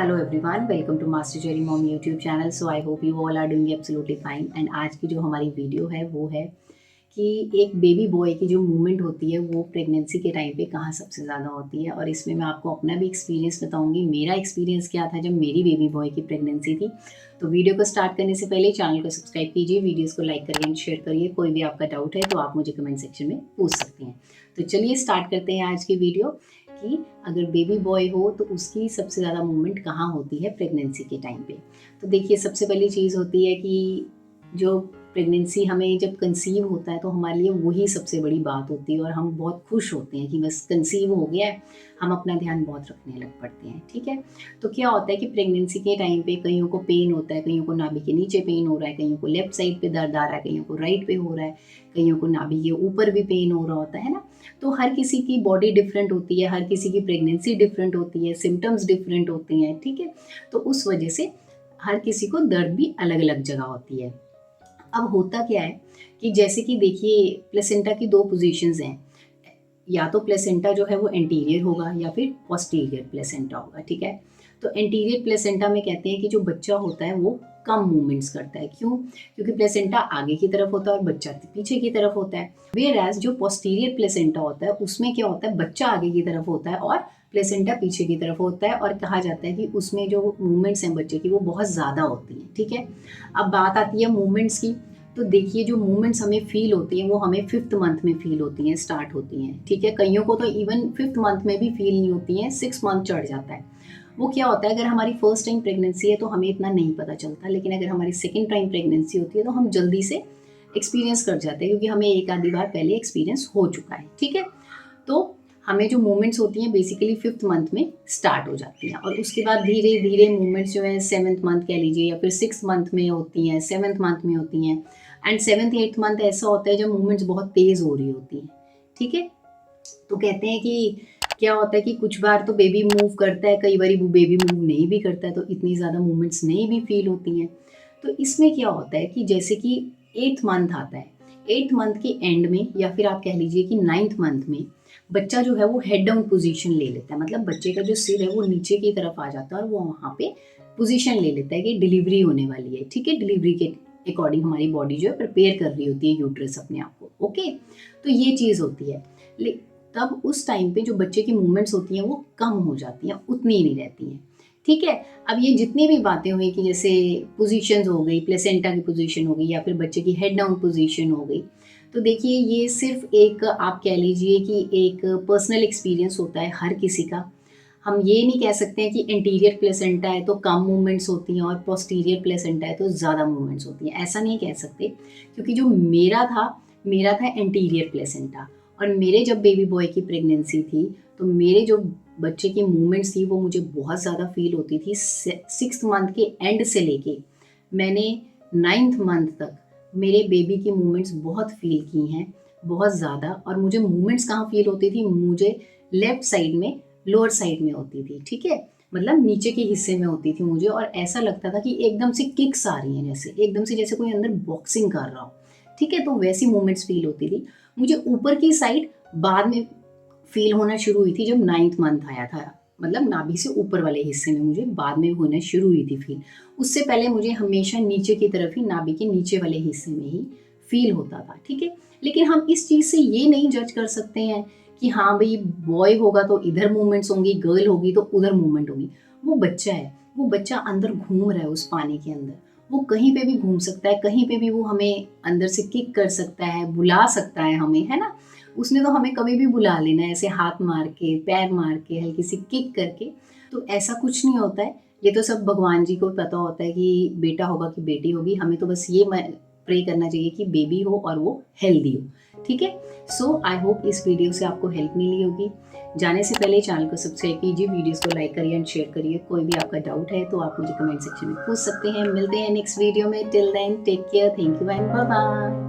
Hello everyone, welcome to master Jerry mom YouTube channel. So I hope you all are doing absolutely fine. And आज की जो हमारी video है वो है कि एक बेबी बॉय की जो मूवमेंट होती है वो प्रेगनेंसी के टाइम पे कहाँ सबसे ज़्यादा होती है। और इसमें मैं आपको अपना भी एक्सपीरियंस बताऊंगी, मेरा एक्सपीरियंस क्या था जब मेरी बेबी बॉय की प्रेगनेंसी थी। तो वीडियो को स्टार्ट करने से पहले चैनल को सब्सक्राइब कीजिए, वीडियोज़ को लाइक करिए एंड शेयर करिए। कोई भी आपका डाउट है तो आप मुझे कमेंट सेक्शन में पूछ सकते हैं। तो चलिए स्टार्ट करते हैं आज की वीडियो कि अगर बेबी बॉय हो तो उसकी सबसे ज़्यादा मूवमेंट कहाँ होती है प्रेगनेंसी के टाइम पे। तो देखिए, सबसे पहली चीज़ होती है कि जो प्रेगनेंसी हमें जब कंसीव होता है तो हमारे लिए वही सबसे बड़ी बात होती है और हम बहुत खुश होते हैं कि बस कंसीव हो गया है, हम अपना ध्यान बहुत रखने लग पड़ते हैं। ठीक है, तो क्या होता है कि प्रेगनेंसी के टाइम पे कईयों को पेन होता है, कईयों को नाभि के नीचे पेन हो रहा है, कईयों को लेफ्ट साइड पे दर्द आ रहा है, कईयों को राइट पे हो रहा है, कईयों को नाभि के ऊपर भी पेन हो रहा होता है ना। तो हर किसी की बॉडी डिफरेंट होती है, हर किसी की प्रेगनेंसी डिफरेंट होती है, सिम्टम्स डिफरेंट होते हैं। ठीक है, तो उस वजह से हर किसी को दर्द भी अलग अलग जगह होती है। अब होता क्या है कि जैसे कि देखिए, प्लेसेंटा की दो पोजीशंस हैं, या तो प्लेसेंटा जो है वो एंटीरियर होगा या फिर पोस्टीरियर प्लेसेंटा होगा। ठीक है, तो एंटीरियर प्लेसेंटा में कहते हैं कि जो बच्चा होता है वो कम मूवमेंट्स करता है। क्यों? क्योंकि प्लेसेंटा आगे की तरफ होता है और बच्चा पीछे की तरफ होता है। वेयर एज जो पोस्टीरियर प्लेसेंटा होता है उसमें क्या होता है, बच्चा आगे की तरफ होता है और प्लेसेंटा पीछे की तरफ होता है। और कहा जाता है कि उसमें जो मूवमेंट्स हैं बच्चे की वो बहुत ज़्यादा होती हैं। ठीक है, अब बात आती है मूवमेंट्स की। तो देखिए, जो मूवमेंट्स हमें फील होती हैं वो हमें 5th मंथ में फील होती हैं, स्टार्ट होती हैं। ठीक है, कईयों को तो इवन 5th मंथ में भी फील नहीं होती हैं, 6 मंथ चढ़ जाता है। वो क्या होता है, अगर हमारी फर्स्ट टाइम प्रेगनेंसी है तो हमें इतना नहीं पता चलता, लेकिन अगर हमारी सेकेंड टाइम प्रेगनेंसी होती है तो हम जल्दी से एक्सपीरियंस कर जाते हैं, क्योंकि हमें एक आधी बार पहले एक्सपीरियंस हो चुका है। ठीक है, तो हमें जो मूवमेंट्स होती हैं बेसिकली 5th मंथ में स्टार्ट हो जाती हैं और उसके बाद धीरे धीरे मूवमेंट्स जो है 7th मंथ कह लीजिए या फिर 6th मंथ में होती हैं, 7th मंथ में होती हैं। एंड 7th 8th मंथ ऐसा होता है जब मूवमेंट्स बहुत तेज़ हो रही होती हैं। ठीक है, तो कहते हैं कि क्या होता है कि कुछ बार तो बेबी मूव करता है, कई बार बेबी मूव नहीं भी करता है, तो इतनी ज़्यादा मूवमेंट्स नहीं भी फील होती हैं। तो इसमें क्या होता है कि जैसे कि 8th मंथ आता है, 8th मंथ के एंड में या फिर आप कह लीजिए कि 9th मंथ में बच्चा जो है वो हेड डाउन पोजीशन ले लेता है। मतलब बच्चे का जो सिर है वो नीचे की तरफ आ जाता है और वो वहाँ पे पोजीशन ले लेता है कि डिलीवरी होने वाली है। ठीक है, डिलीवरी के अकॉर्डिंग हमारी बॉडी जो है प्रिपेयर कर रही होती है यूट्रस अपने आप को। ओके, तो ये चीज़ होती है। तब उस टाइम पे जो बच्चे की मूवमेंट्स होती हैं वो कम हो जाती हैं, उतनी ही नहीं रहती हैं। ठीक है, अब ये जितनी भी बातें हुई कि जैसे पोजीशंस हो गई, प्लेसेंटा की पोजीशन हो गई या फिर बच्चे की हेड डाउन पोजीशन हो गई, तो देखिए ये सिर्फ एक आप कह लीजिए कि एक पर्सनल एक्सपीरियंस होता है हर किसी का। हम ये नहीं कह सकते हैं कि एंटीरियर प्लेसेंटा है तो कम मूवमेंट्स होती हैं और पोस्टीरियर प्लेसेंटा है तो ज़्यादा मूवमेंट्स होती हैं, ऐसा नहीं कह सकते। क्योंकि जो मेरा था एंटीरियर प्लेसेंटा, और मेरे जब बेबी बॉय की प्रेगनेंसी थी तो मेरे जो बच्चे की मूवमेंट्स थी वो मुझे बहुत ज़्यादा फील होती थी। 6th मंथ के एंड से लेके मैंने 9th मंथ तक मेरे बेबी की मूवमेंट्स बहुत फील की हैं, बहुत ज़्यादा। और मुझे मूवमेंट्स कहाँ फील होती थी, मुझे लेफ्ट साइड में, लोअर साइड में होती थी। ठीक है, मतलब नीचे के हिस्से में होती थी मुझे, और ऐसा लगता था कि एकदम से किक्स आ रही हैं, जैसे एकदम से जैसे कोई अंदर बॉक्सिंग कर रहा हो। ठीक है, तो वैसी मूवमेंट्स फील होती थी मुझे। ऊपर की साइड बाद में फील होना शुरू हुई थी जब 9th मंथ आया था, मतलब नाभि से ऊपर वाले हिस्से में मुझे बाद में होना शुरू हुई थी फील। उससे पहले मुझे हमेशा नीचे की तरफ ही, नाभि के नीचे वाले हिस्से में ही फील होता था। ठीक है, लेकिन हम इस चीज़ से ये नहीं जज कर सकते हैं कि हाँ भाई, बॉय होगा तो इधर मूवमेंट्स होंगी, गर्ल होगी तो उधर मूवमेंट होगी। वो बच्चा है, वो बच्चा अंदर घूम रहा है उस पानी के अंदर, वो कहीं पे भी घूम सकता है, कहीं पे भी वो हमें अंदर से किक कर सकता है, बुला सकता है हमें, है ना। उसने तो हमें कभी भी बुला लेना है, ऐसे हाथ मार के, पैर मार के, हल्की सी किक करके। तो ऐसा कुछ नहीं होता है, ये तो सब भगवान जी को पता होता है कि बेटा होगा कि बेटी होगी। हमें तो बस ये प्रे करना चाहिए कि बेबी हो और वो हेल्दी हो। ठीक है, सो आई होप इस वीडियो से आपको हेल्प मिली होगी। जाने से पहले चैनल को सब्सक्राइब कीजिए, वीडियोस को लाइक करिए एंड शेयर करिए। कोई भी आपका डाउट है तो आप मुझे कमेंट सेक्शन में पूछ सकते हैं। मिलते हैं नेक्स्ट वीडियो में। Till then take care, thank you and bye bye.